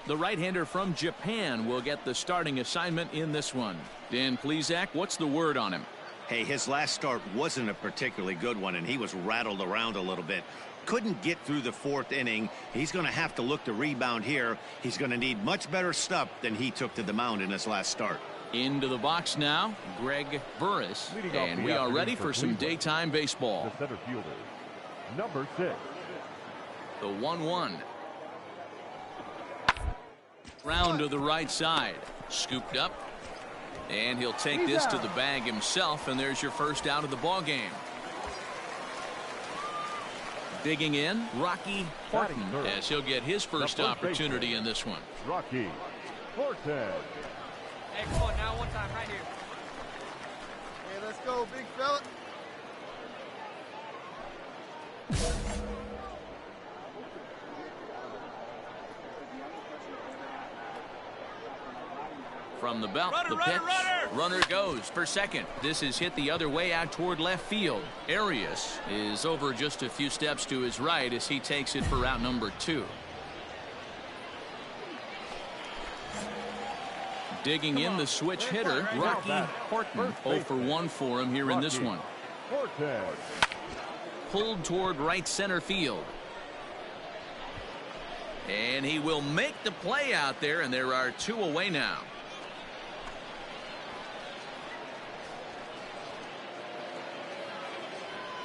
The right-hander from Japan will get the starting assignment in this one. Dan Plesac, what's the word on him? Hey, his last start wasn't a particularly good one, and he was rattled around a little bit. Couldn't get through the fourth inning. He's going to have to look to rebound here. He's going to need much better stuff than he took to the mound in his last start. Into the box now, Greg Burris, and we are ready for some daytime baseball. The center fielder, number 6. The 1-1. Round to the right side, scooped up, and he'll take this to the bag himself, and there's your first out of the ball game. Digging in, Rocky Horton, as he'll get his first opportunity in this one. Rocky Horton. Hey, come on now, one time, right here. Hey, let's go, big fella. From the belt, the pitch. Runner goes for second. This is hit the other way out toward left field. Arias is over just a few steps to his right as he takes it for out number 2. Digging in the switch hitter, Rocky Horton. 0 for 1 for him here in this one. Pulled toward right center field. And he will make the play out there, and there are 2 away now.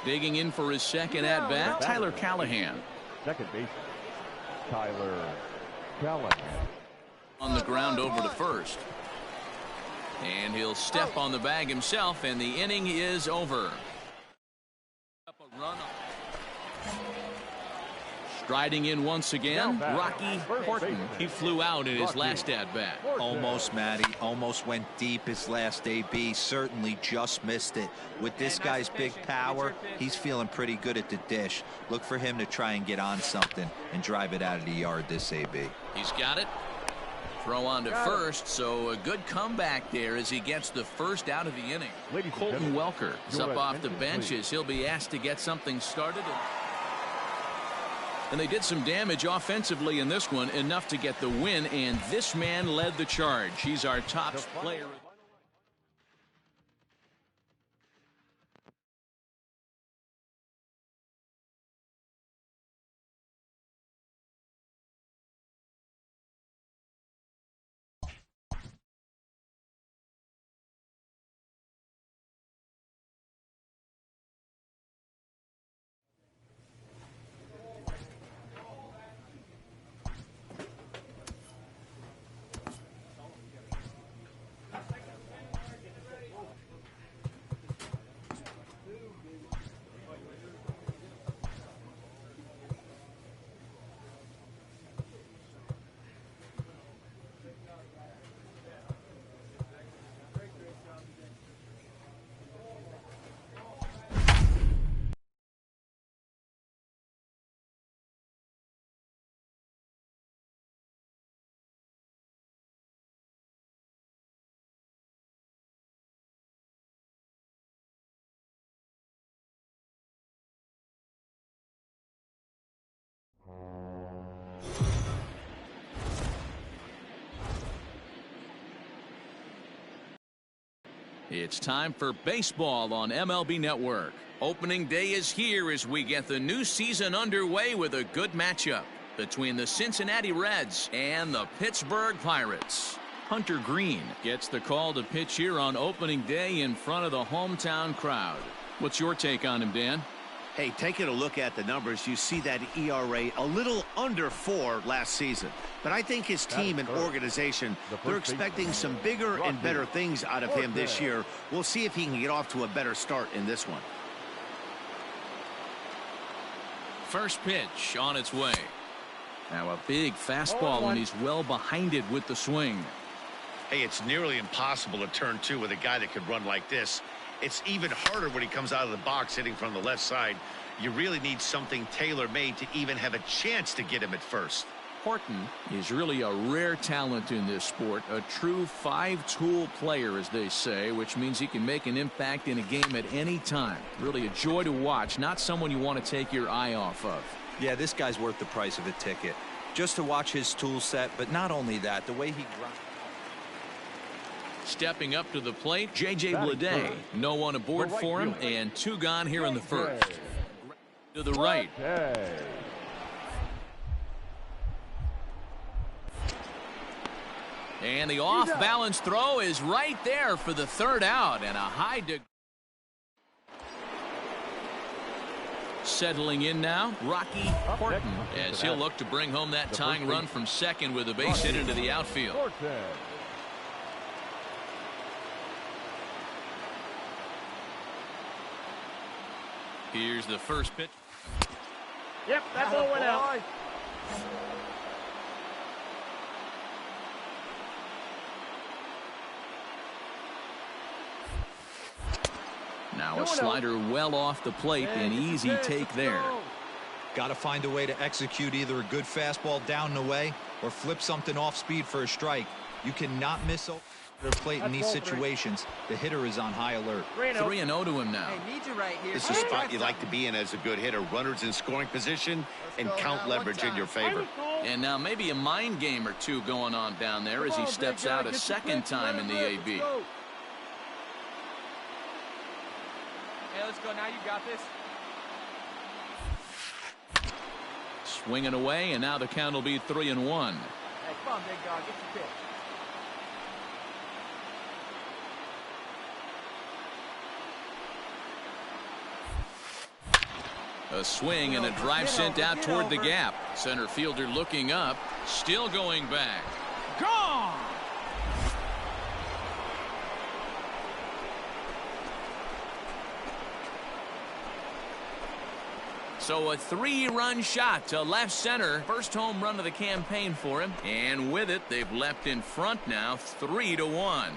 Digging in for his second at-bat, Tyler Callahan. Second baseman, Tyler Callahan. On the ground over to first. And he'll step on the bag himself, and the inning is over. Up a run. Striding in once again, Rocky Horton. He flew out in his last at-bat. Almost, Matty. Almost went deep his last AB. Certainly just missed it. With this guy's big power, he's feeling pretty good at the dish. Look for him to try and get on something and drive it out of the yard this AB. He's got it. Throw on to first, so a good comeback there as he gets the first out of the inning. Colton Welker is up off the bench as he'll be asked to get something started. And they did some damage offensively in this one, enough to get the win, and this man led the charge. He's our top player. It's time for baseball on MLB Network. Opening day is here as we get the new season underway with a good matchup between the Cincinnati Reds and the Pittsburgh Pirates. Hunter Green gets the call to pitch here on opening day in front of the hometown crowd. What's your take on him, Dan? Hey, taking a look at the numbers, you see that ERA a little under 4 last season. But I think his team and organization, they're expecting some bigger and better things out of him this year. We'll see if he can get off to a better start in this one. First pitch on its way. Now a big fastball, and he's well behind it with the swing. Hey, it's nearly impossible to turn 2 with a guy that could run like this. It's even harder when he comes out of the box hitting from the left side. You really need something tailor-made to even have a chance to get him at first. Horton is really a rare talent in this sport, a true 5-tool player, as they say, which means he can make an impact in a game at any time. Really a joy to watch, not someone you want to take your eye off of. Yeah, this guy's worth the price of a ticket. just to watch his tool set, but not only that, the way he grinds. Stepping up to the plate, J.J. Bleday. No one aboard for him, and 2 gone here in the first. To the right. And the off-balance throw is right there for the 3rd out, and a high degree. Settling in now, Rocky Horton, as he'll look to bring home that tying run from second with a base hit into the outfield. Here's the first pitch. Yep, that ball went out. Now a slider well off the plate, an easy take there. Got to find a way to execute either a good fastball down and away or flip something off speed for a strike. You cannot miss the plate in these situations. The hitter is on high alert. 3-0 to him now. Hey, need you right here. This is a spot you like to be in as a good hitter. Runners in scoring position and count leverage in your favor. And now maybe a mind game or two going on down there as he steps out a second time in the AB. Hey, let's go. Now you got this. Swinging away, and now the count will be 3-1. Hey, come on, big dog. Get your pitch. A swing and a drive sent out toward the gap. Center fielder looking up, still going back. Gone! So a 3-run shot to left center. First home run of the campaign for him. And with it, they've leapt in front now, 3-1.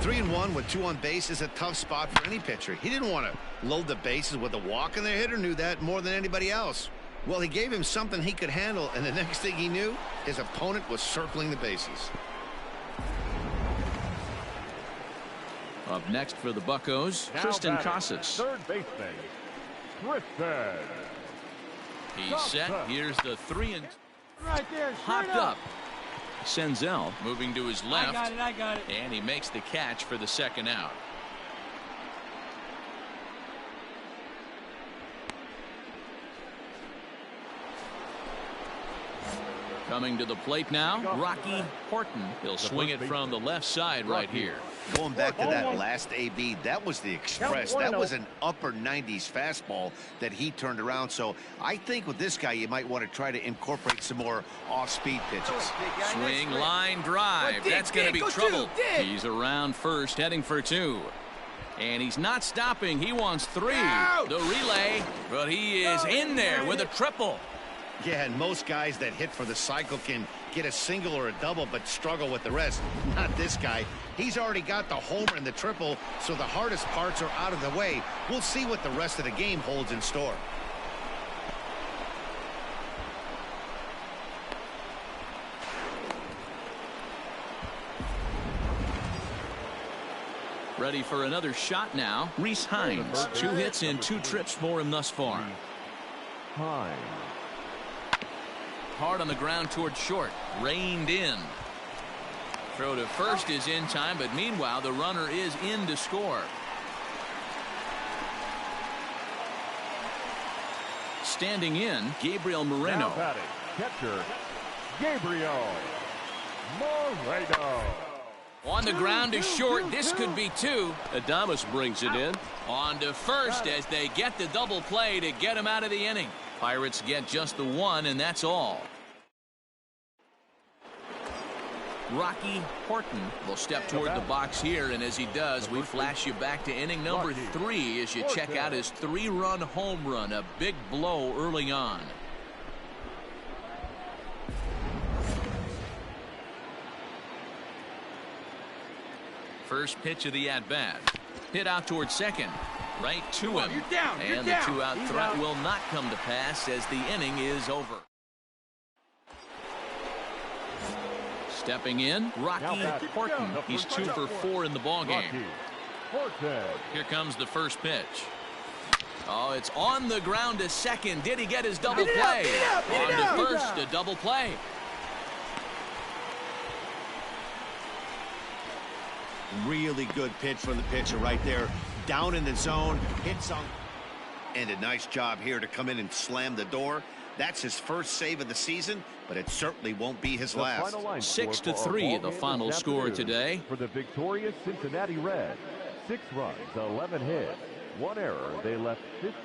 Three and one with 2 on base is a tough spot for any pitcher. He didn't want to load the bases with a walk, and the hitter knew that more than anybody else. Well, he gave him something he could handle, and the next thing he knew, his opponent was circling the bases. Up next for the Buccos, Tristan Casas. Third baseman, Tristan. He's set. Here's the 3 and Right there. hopped up. Senzel moving to his left. I got it. And he makes the catch for the 2nd out. Coming to the plate now, Rocky Horton. He'll swing it from the left side right here. Going back to that last AB, that was the express. That was an upper 90s fastball that he turned around. So I think with this guy, you might want to try to incorporate some more off-speed pitches. Swing, line, drive. That's going to be trouble. He's around first, heading for 2. And he's not stopping. He wants 3. The relay, but he is in there with a triple. Yeah, and most guys that hit for the cycle can get a single or a double but struggle with the rest. Not this guy. He's already got the homer and the triple, so the hardest parts are out of the way. We'll see what the rest of the game holds in store. Ready for another shot now. Reese Hines. 2 hits and 2 trips for him thus far. Hines. Hard on the ground toward short. Reined in. Throw to first is in time, but meanwhile the runner is in to score. Standing in, Gabriel Moreno. Now batting, catcher, Gabriel Moreno. On the ground to short. This could be 2. Adames brings it in. On to first as they get the double play to get him out of the inning. Pirates get just the 1, and that's all. Rocky Horton will step toward the box here, and as he does, we flash you back to inning number 3 as you check out his 3-run home run, a big blow early on. First pitch of the at-bat. Hit out towards second. Right to him. And the 2-out threat will not come to pass as the inning is over. Stepping in, Rocky Horton. He's 2 for 4 in the ballgame. Here comes the first pitch. Oh, it's on the ground to second. Did he get his double play? On to first, a double play. Really good pitch from the pitcher right there. Down in the zone, hits on. And a nice job here to come in and slam the door. That's his first save of the season, but it certainly won't be his last. 6-3, the final score today. For the victorious Cincinnati Reds, 6 runs, 11 hits, 1 error. They left 50.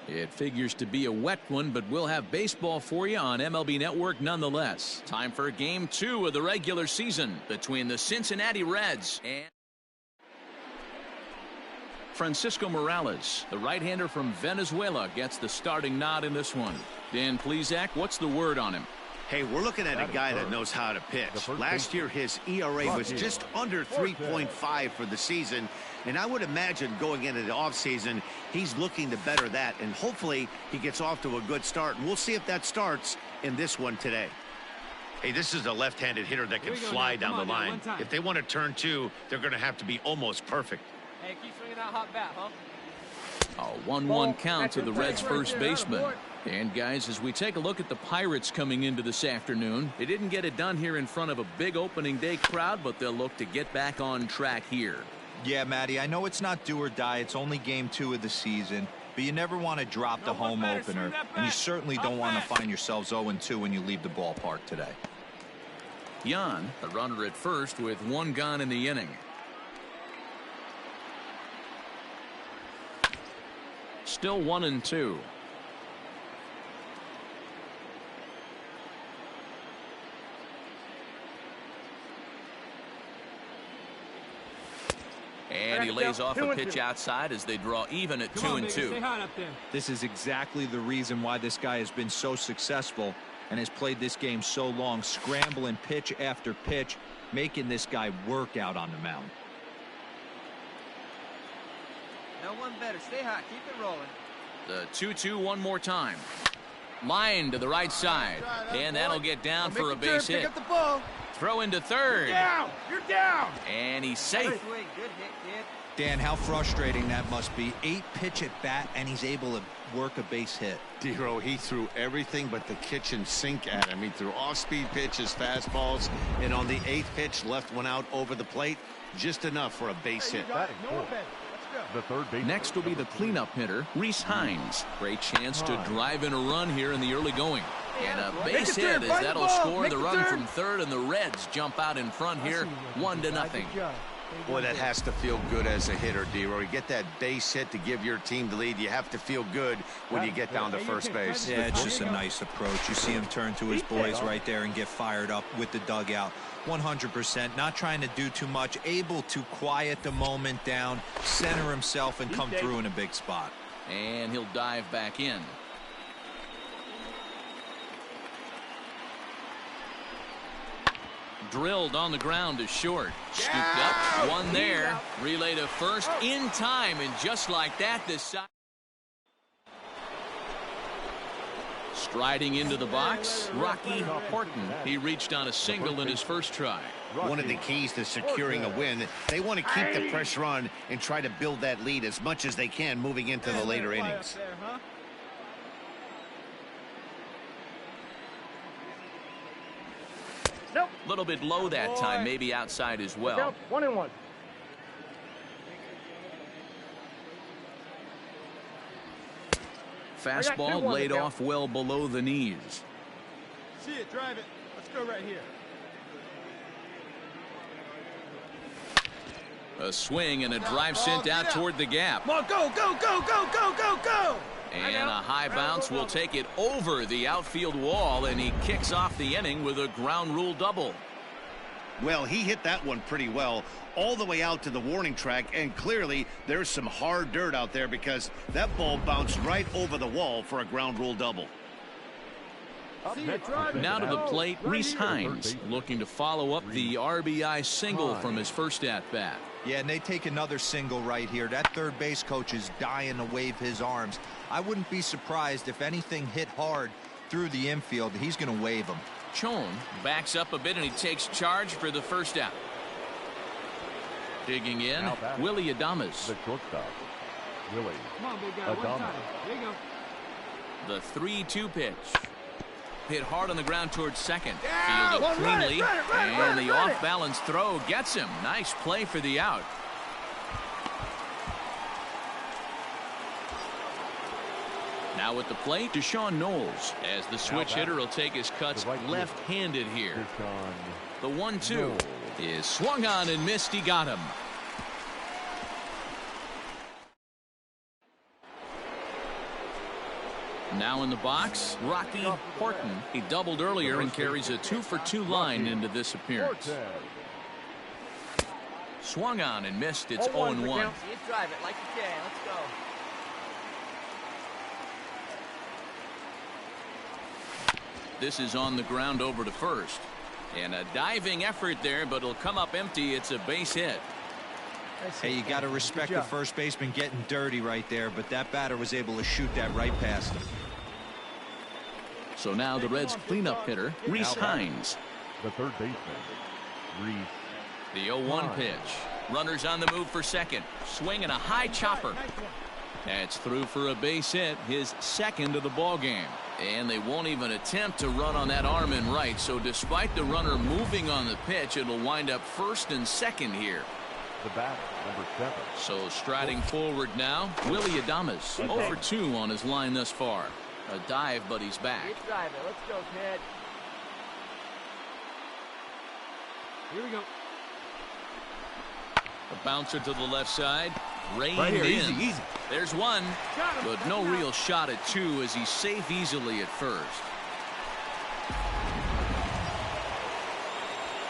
It figures to be a wet one, but we'll have baseball for you on MLB Network nonetheless. Time for Game 2 of the regular season between the Cincinnati Reds and Francisco Morales. The right-hander from Venezuela gets the starting nod in this one. Dan Plesac, what's the word on him? Hey, we're looking at a guy that knows how to pitch. Last year, his ERA was just under 3.5 for the season. And I would imagine going into the offseason, he's looking to better that. And hopefully he gets off to a good start. And we'll see if that starts in this one today. Hey, this is a left-handed hitter that can fly down the line. If they want to turn 2, they're going to have to be almost perfect. Hey, keep swinging that hot bat, huh? A 1-1 count to the Reds' first baseman. And guys, as we take a look at the Pirates coming into this afternoon, they didn't get it done here in front of a big opening day crowd, but they'll look to get back on track here. Yeah, Matty, I know it's not do or die. It's only Game 2 of the season, but you never want to drop the home opener, and you certainly don't want to find yourselves 0-2 when you leave the ballpark today. Jan, the runner at first with 1 gone in the inning. Still 1-2. And he lays off a pitch outside as they draw even at 2-2. This is exactly the reason why this guy has been so successful and has played this game so long, scrambling pitch after pitch, making this guy work out on the mound. No one better. Stay hot. Keep it rolling. The 2-2 one more time. Line to the right side. And that'll get down for a base hit. Pick up the ball. Throw into third. You're down. And he's safe. Good hit, kid. Dan, how frustrating that must be. 8 pitch at bat, and he's able to work a base hit. Dero, he threw everything but the kitchen sink at him. He threw off-speed pitches, fastballs, and on the 8th pitch, left one out over the plate. Just enough for a base hit. The third base. Next will be the cleanup hitter, Rhys Hines. Great chance to drive in a run here in the early going. And a base hit as that'll score the run from third, and the Reds jump out in front here, 1-0. Boy, that has to feel good as a hitter, Dero. You get that base hit to give your team the lead. You have to feel good when you get down to first base. Yeah, it's just a nice approach. You see him turn to his boys right there and get fired up with the dugout. 100%, not trying to do too much, able to quiet the moment down, center himself, and come through in a big spot. And he'll dive back in. Drilled on the ground to short. Scooped up, one there. Relay to first in time, and just like that, this side. Striding into the box, Rocky Horton. He reached on a single in his first try. One of the keys to securing a win, they want to keep the pressure on and try to build that lead as much as they can moving into the later innings. A little bit low that time, maybe outside as well. 1-1. Fastball laid off well below the knees. See it, drive it. Let's go right here. A swing and a drive sent out toward the gap. Come on, go, go, go, go, go, go, go. And a high bounce will take it over the outfield wall, and he kicks off the inning with a ground rule double. Well, he hit that one pretty well all the way out to the warning track, and clearly there's some hard dirt out there because that ball bounced right over the wall for a ground rule double. Now to the plate, Rhys Hines looking to follow up the RBI single from his first at-bat. Yeah, and they take another single right here. That third base coach is dying to wave his arms. I wouldn't be surprised if anything hit hard through the infield. He's going to wave them. Chon backs up a bit and he takes charge for the first out. Digging in, Willie Adames. The shortstop, Willie Come on, big guy. One Adames. time. There you go. The 3-2 pitch. Hit hard on the ground towards second. Yeah, Fielded run it, cleanly. run it, run it, And run it, the run it. off-balance throw gets him. Nice play for the out. Now at the plate, Deshaun Knowles, as the switch hitter will take his cuts left-handed here. The 1-2 is swung on and missed. He got him. Now in the box, Rocky Horton. He doubled earlier and carries a 2-for-2 line into this appearance. Swung on and missed. It's 0-1. You drive it like you can. Let's go. This is on the ground over to first. And a diving effort there, but it'll come up empty. It's a base hit. Hey, you got to respect the first baseman getting dirty right there, but that batter was able to shoot that right past him. So now the Reds cleanup hitter, Reese Hines. The third baseman, Reese. The 0-1 pitch. Runners on the move for second. Swinging a high chopper. That's through for a base hit, his second of the ball game. And they won't even attempt to run on that arm in right. So despite the runner moving on the pitch, it'll wind up first and second here. The batter, number 7. So striding forward now, Willie Adames. 0-for-2 on his line thus far. A dive, but he's back. You drive it. Let's go, kid. Here we go. A bouncer to the left side. Reined Right here, in. easy, easy. There's one, Got him. but no real shot at two as he's safe easily at first.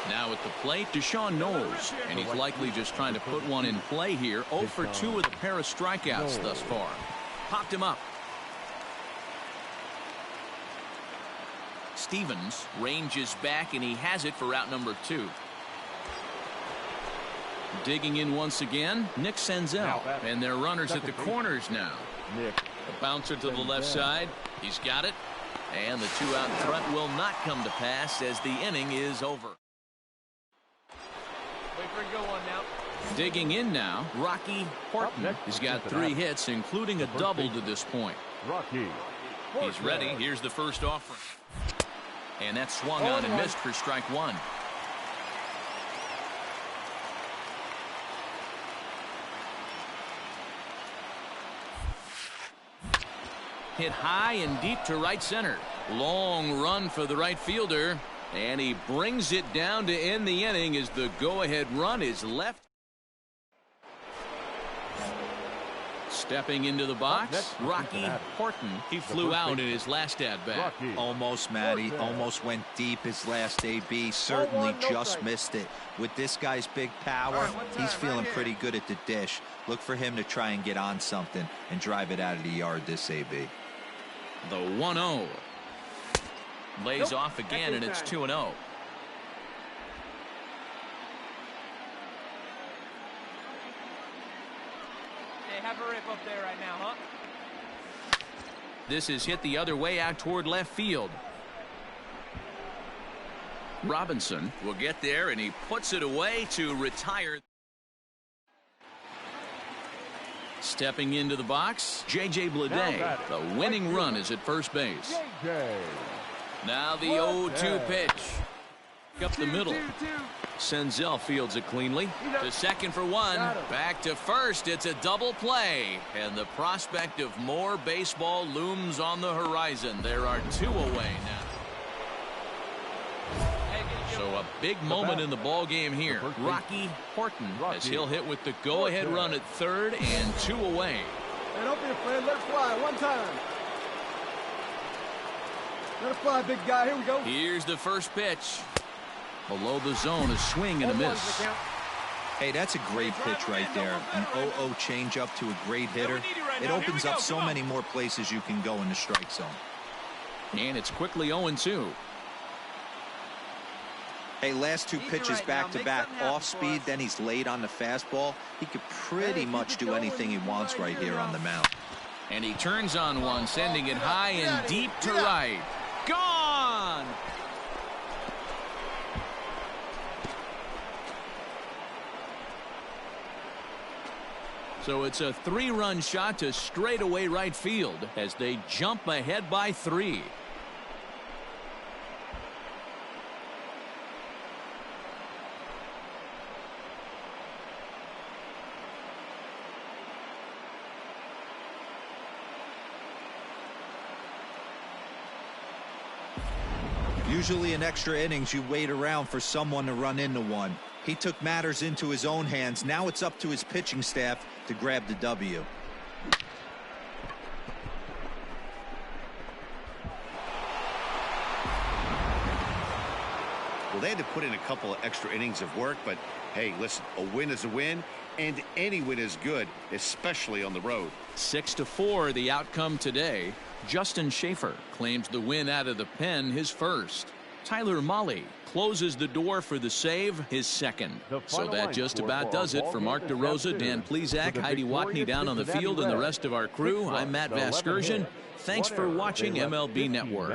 Now at the plate, Deshaun Knowles, and he's likely just trying to put one in play here. 0-for-2 with a pair of strikeouts thus far. Popped him up. Stevens ranges back, and he has it for out number 2. Digging in once again, Nick Senzel, and their runners at the corners now. A bouncer to the left side. He's got it, and the 2-out threat will not come to pass as the inning is over. Wait for a go one now. Digging in now, Rocky Horton. He's got 3 hits, including a double to this point. Rocky. He's ready. Here's the first offering. And that swung on and missed for strike 1. Hit high and deep to right center. Long run for the right fielder. And he brings it down to end the inning as the go-ahead run is left. Stepping into the box, Rocky Horton. He flew out in his last at-bat. Almost, Matty. Almost went deep his last AB. Certainly just missed it. With this guy's big power, he's feeling pretty good at the dish. Look for him to try and get on something and drive it out of the yard this AB. The 1-0. Lays off again, and it's 2-0. Hey, have a rip up there right now, huh? This is hit the other way out toward left field. Robinson will get there, and he puts it away to retire. Stepping into the box, J.J. Bleday. The winning run is at first base. Now the 0-2 pitch. Up the middle. Senzel fields it cleanly. To second for 1. Back to first. It's a double play. And the prospect of more baseball looms on the horizon. There are 2 away now. So a big moment in the ball game here. Rocky Horton, as he'll hit with the go-ahead run at third and 2 away. And open it, friend. Let it fly. One time. Let it fly, big guy. Here we go. Here's the first pitch. Below the zone, a swing and a miss. Hey, that's a great pitch right there. An 0-0 changeup to a great hitter. It opens up so many more places you can go in the strike zone. And it's quickly 0-2. Hey, last two pitches back-to-back, off-speed, then he's late on the fastball. He could pretty much do anything he wants right here on the mound. And he turns on one, sending it high and deep to right. Gone! So it's a 3-run shot to straightaway right field as they jump ahead by 3. Usually in extra innings, you wait around for someone to run into one. He took matters into his own hands. Now it's up to his pitching staff to grab the W. Well, they had to put in a couple of extra innings of work, but hey, listen, a win is a win, and any win is good, especially on the road. 6-4 the outcome today. Justin Schaefer claims the win out of the pen, his first. Tyler Mahle closes the door for the save, his second. So that just about does it for Mark DeRosa, Dan Plesac, Heidi Watney down on the field, and the rest of our crew. I'm Matt Vasgersian. Thanks for watching MLB Network.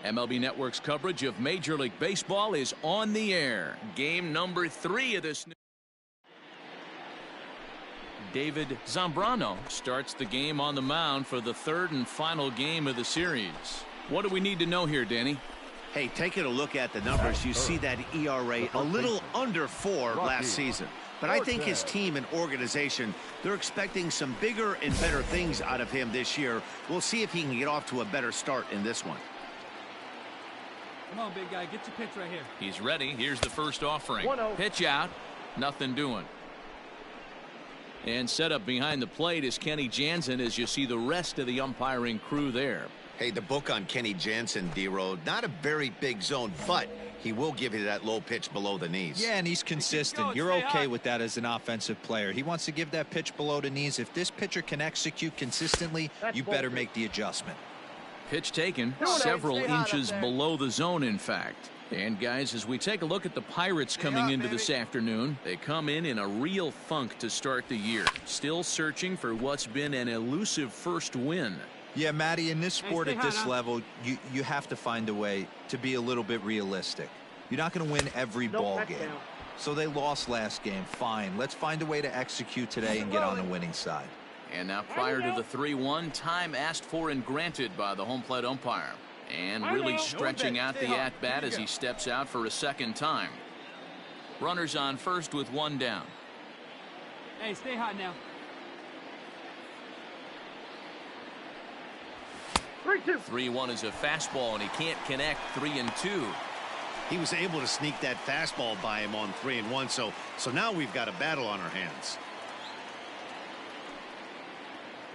MLB Network's coverage of Major League Baseball is on the air. Game number 3 of this. David Zambrano starts the game on the mound for the 3rd and final game of the series. What do we need to know here, Danny? Hey, taking a look at the numbers, you see that ERA a little under 4 last season. But I think his team and organization, they're expecting some bigger and better things out of him this year. We'll see if he can get off to a better start in this one. Come on, big guy. Get your pitch right here. He's ready. Here's the first offering. Pitch out. Nothing doing. And set up behind the plate is Kenny Jansen as you see the rest of the umpiring crew there. Hey, the book on Kenny Jansen, D-Road, not a very big zone, but he will give you that low pitch below the knees. Yeah, and he's consistent. You're okay with that as an offensive player. He wants to give that pitch below the knees. If this pitcher can execute consistently, you better make the adjustment. Pitch taken several inches below the zone, in fact. And guys, as we take a look at the Pirates coming into this afternoon, they come in a real funk to start the year. Still searching for what's been an elusive first win. Yeah, Matty, in this sport at this level, you have to find a way to be a little bit realistic. You're not going to win every ball game. So they lost last game. Fine. Let's find a way to execute today and get on the winning side. And now prior to the 3-1, time asked for and granted by the home plate umpire. And really stretching out the at-bat as he steps out for a second time. Runners on first with 1 down. Hey, stay hot now. 3-1 is a fastball, and he can't connect. 3-2. He was able to sneak that fastball by him on 3-1, so now we've got a battle on our hands.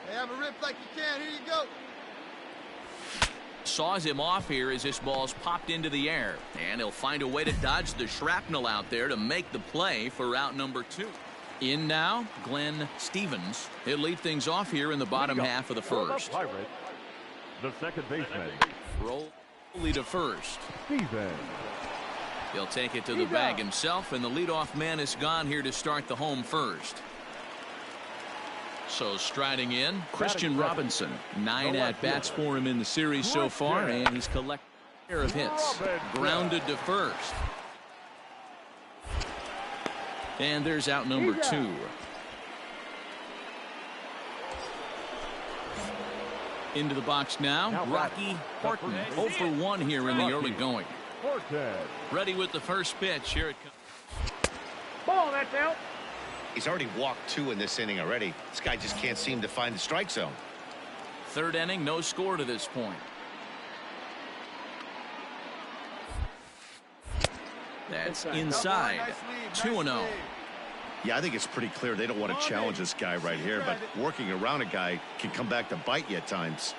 Hey, have a rip like you can. Here you go. Saws him off here as this ball's popped into the air. And he'll find a way to dodge the shrapnel out there to make the play for out number 2. In now, Glenn Stevens. He'll lead things off here in the bottom half of the first. The second baseman. Roll to first. Stevens. He'll take it to the bag himself, and the leadoff man is gone here to start the home first. So striding in, Christian Robinson. 9 at-bats for him in the series so far, and he's collected a pair of hits. Grounded to first. And there's out number 2. Into the box now, Rocky Horton. 0 for 1 here in the early going. Ready with the first pitch. Here it comes. Ball, that's out. He's already walked 2 in this inning already. This guy just can't seem to find the strike zone. 3rd inning, no score to this point. That's inside. 2-0. Yeah, I think it's pretty clear they don't want to challenge this guy right here, but working around a guy can come back to bite you at times.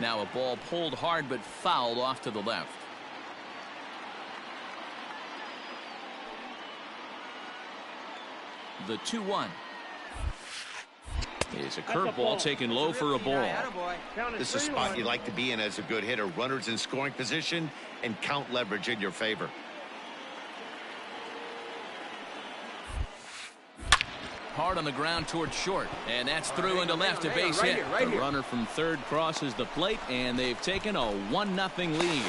Now a ball pulled hard but fouled off to the left. The 2-1. It's a curveball taken low for a ball. This is a spot you like to be in as a good hitter. Runners in scoring position and count leverage in your favor. Hard on the ground towards short, and that's through into left, a base hit. The runner from third crosses the plate, and they've taken a 1-0 lead.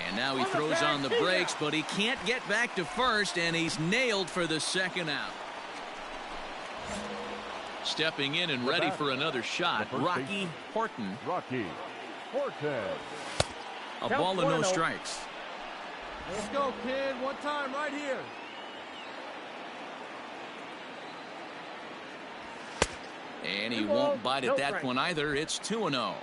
And now he throws on the brakes, but he can't get back to first, and he's nailed for the second out. Stepping in and ready for another shot, Rocky Horton. Rocky Horton. A ball and no strikes. Let's go, kid. One time right here. And he won't bite at that one either. It's 2-0.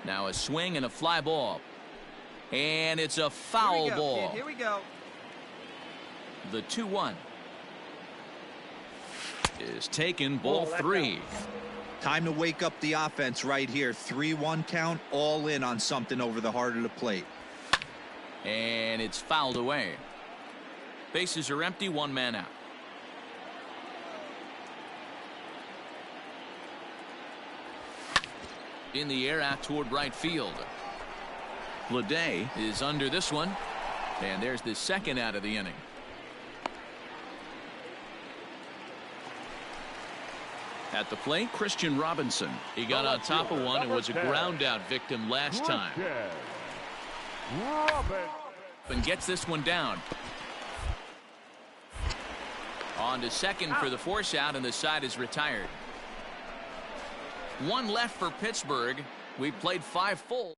Now a swing and a fly ball. And it's a foul ball. Here we go. The 2-1 is taken, ball 3. Time to wake up the offense right here. 3-1 count, all in on something over the heart of the plate. And it's fouled away. Bases are empty, 1 man out. In the air out toward right field. Leday is under this one. And there's the second out of the inning. At the plate, Christian Robinson. He got on top of one and was a ground out victim last time. And gets this one down. On to second for the force out, and the side is retired. 1 left for Pittsburgh. We played 5 full.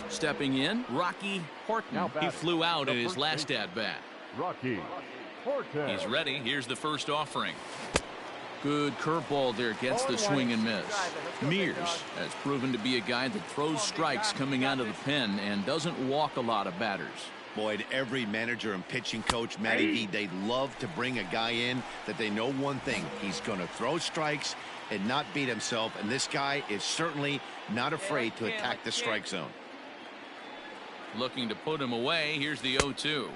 Stepping in, Rocky Horton. He flew out in his last at-bat. Rocky Horton. He's ready. Here's the first offering. Good curveball there, gets the swing and miss. Mears has proven to be a guy that throws strikes coming out of the pen and doesn't walk a lot of batters. Boyd, every manager and pitching coach, Matty V, they love to bring a guy in that they know one thing. He's going to throw strikes and not beat himself, and this guy is certainly not afraid to attack the strike zone. Looking to put him away. Here's the 0-2.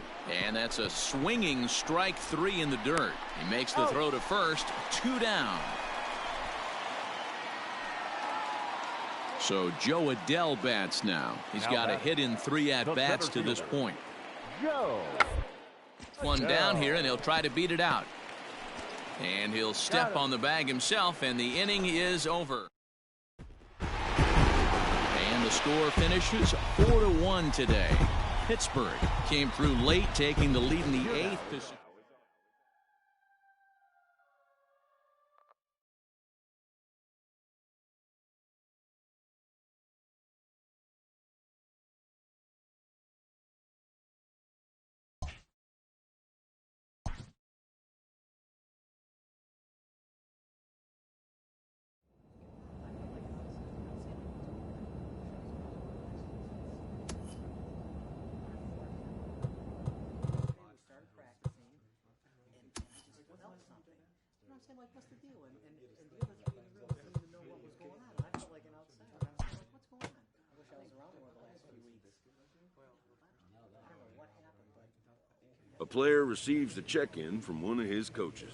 And that's a swinging strike 3 in the dirt. He makes the throw to first. 2 down. So Joe Adell bats now. He's got a hit in 3 at-bats to this point. One down here, and he'll try to beat it out. And he'll step on the bag himself, and the inning is over. And the score finishes 4-1 today. Pittsburgh came through late, taking the lead in the 8th. Like, what's the deal? And the other three really didn't even know what was going on. And I felt like an outsider. I was like, what's going on? I wish I was around more the last few weeks. I don't know what happened, but... A player receives a check-in from one of his coaches.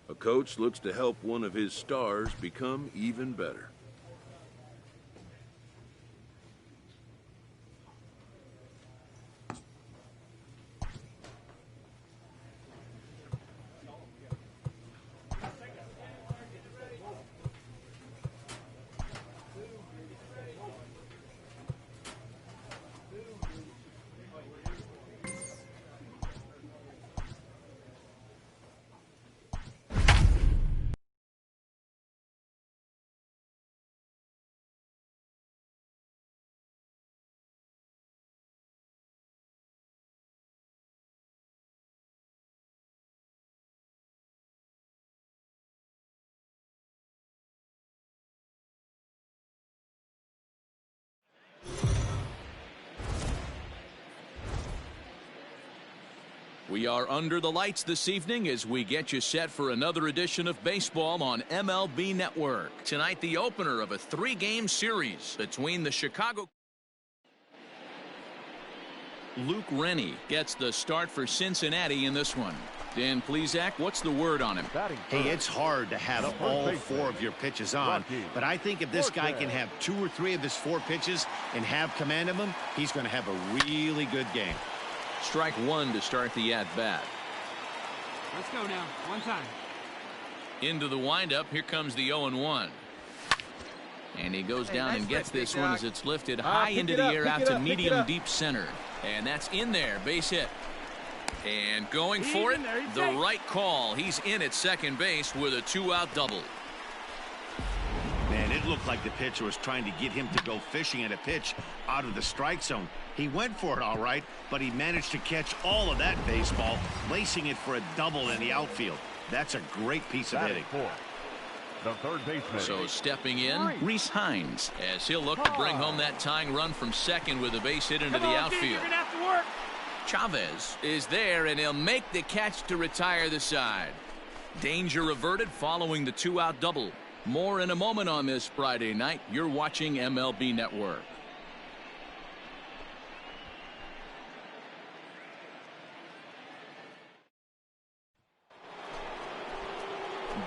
A coach looks to help one of his stars become even better. We are under the lights this evening as we get you set for another edition of baseball on MLB Network. Tonight, the opener of a 3-game series between the Chicago. Luke Rennie gets the start for Cincinnati in this one. Dan Plesac, what's the word on him? Hey, it's hard to have all 4 of your pitches on, but I think if this guy can have 2 or 3 of his 4 pitches and have command of them, he's going to have a really good game. Strike 1 to start the at-bat. Let's go now. One time. Into the windup. Here comes the 0-1. And he goes down and gets this one as it's lifted high into the air out to medium deep center. And that's in there. Base hit. And going for it, the right call. He's in at second base with a 2-out double. Man, it looked like the pitcher was trying to get him to go fishing at a pitch out of the strike zone. He went for it all right, but he managed to catch all of that baseball, lacing it for a double in the outfield. That's a great piece of hitting. The third baseman. So stepping in, Rhys Hines, as he'll look to bring home that tying run from second with a base hit into the outfield. You're gonna have to work. Chavez is there, and he'll make the catch to retire the side. Danger averted following the 2-out double. More in a moment on this Friday night. You're watching MLB Network.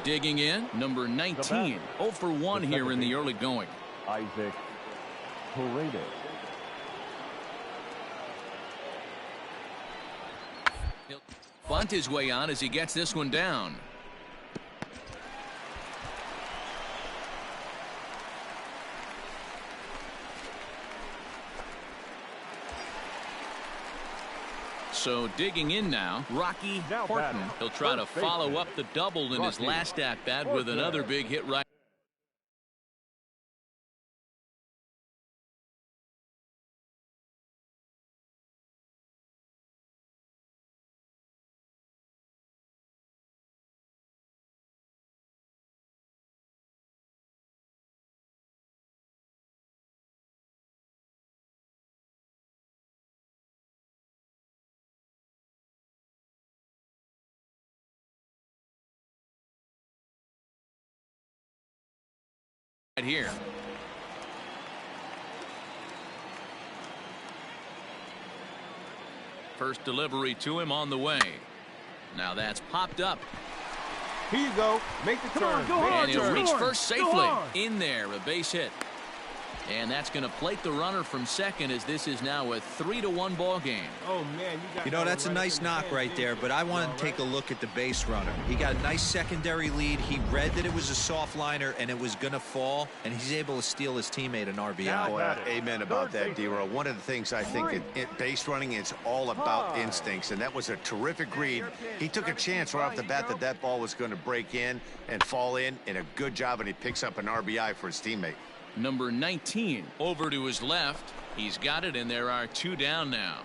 Digging in, number 19. 0 for 1 here in the early going. Isaac Paredes. He'll bunt his way on as he gets this one down. So digging in now, Rocky Horton. He'll try to follow up the double in his last at-bat with another big hit right. Right here. First delivery to him on the way. Now that's popped up. Here you go. Make the turn. And he'll reach first safely. In there, a base hit. And that's going to plate the runner from second as this is now a 3-1 ball game. Oh man, you know, that's a nice knock right there, but I want to take a look at the base runner. He got a nice secondary lead. He read that it was a soft liner and it was going to fall, and he's able to steal his teammate an RBI. Well, amen about that, D-Row. One of the things I think at base running is all about instincts, and that was a terrific read. He took a chance right off the bat that ball was going to break in and fall in, and a good job, and he picks up an RBI for his teammate. Number 19 over to his left. He's got it, and there are 2 down now.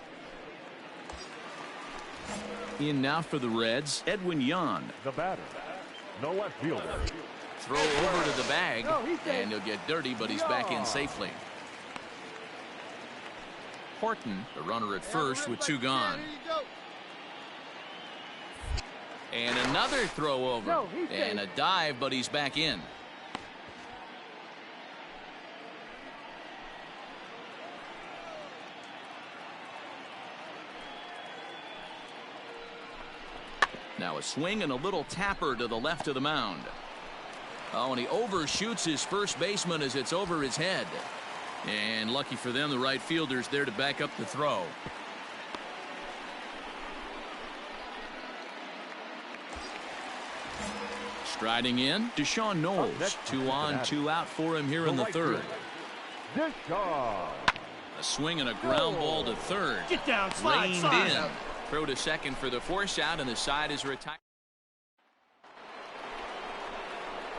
In now for the Reds, Edwin Yan. The batter, no left fielder. Throw over to the bag, and he'll get dirty, but he's back in safely. Horton, the runner at first with 2 gone. And another throw over, and a dive, but he's back in. Now a swing and a little tapper to the left of the mound. Oh, and he overshoots his first baseman as it's over his head. And lucky for them, the right fielder's there to back up the throw. Striding in, Deshaun Knowles. 2 on, 2 out for him here in the third. A swing and a ground ball to third. Get down, slide, Reined in. Throw to second for the force out, and the side is retired.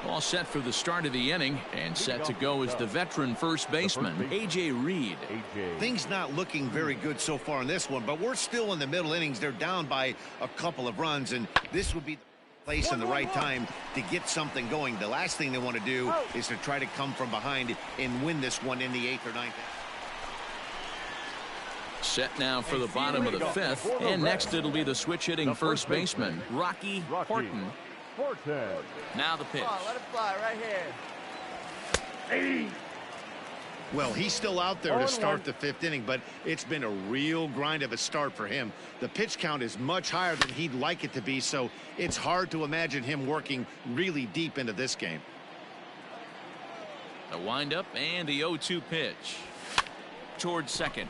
All set for the start of the inning, and set to go is the veteran first baseman, A.J. Reed. Things not looking very good so far in this one, but we're still in the middle innings. They're down by a couple of runs, and this would be the place in the right time to get something going. The last thing they want to do is to try to come from behind and win this one in the 8th or 9th. Set now for the bottom of the fifth, and next it'll be the switch hitting first baseman, Rocky Horton. Now the pitch. Let it fly right here. Well, he's still out there to start the fifth inning, but it's been a real grind of a start for him. The pitch count is much higher than he'd like it to be, so it's hard to imagine him working really deep into this game. The windup and the 0-2 pitch. Towards second.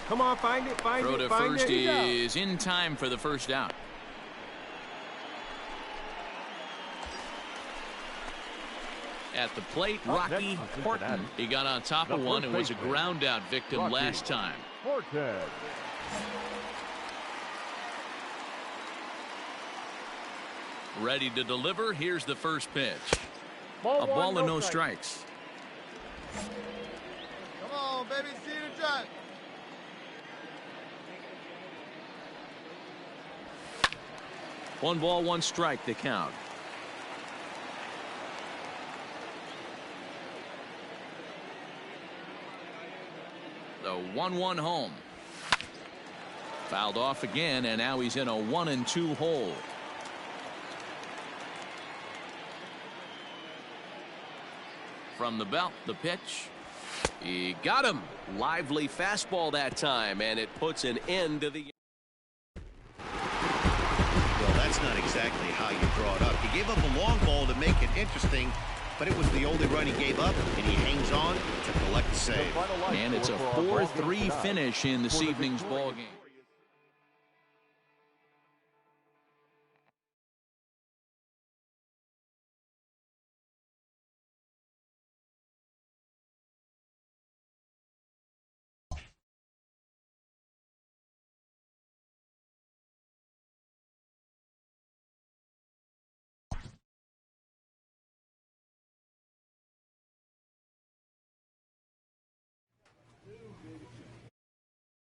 Come on, find it, find Throw it, to find first it. is in time for the first out. At the plate, Rocky Horton. He got on top of one and was a ground out victim last time. Ready to deliver. Here's the first pitch. A ball and no strikes. Come on, baby, see the drive. One ball, one strike to count. The 1-1 home. Fouled off again, and now he's in a 1-2 hole. From the belt, the pitch. He got him. Lively fastball that time, and it puts an end to the. Well, that's not exactly how you draw it up. He gave up a long ball to make it interesting, but it was the only run he gave up, and he hangs on to collect the save. And it's a 4-3 finish in this evening's ball game.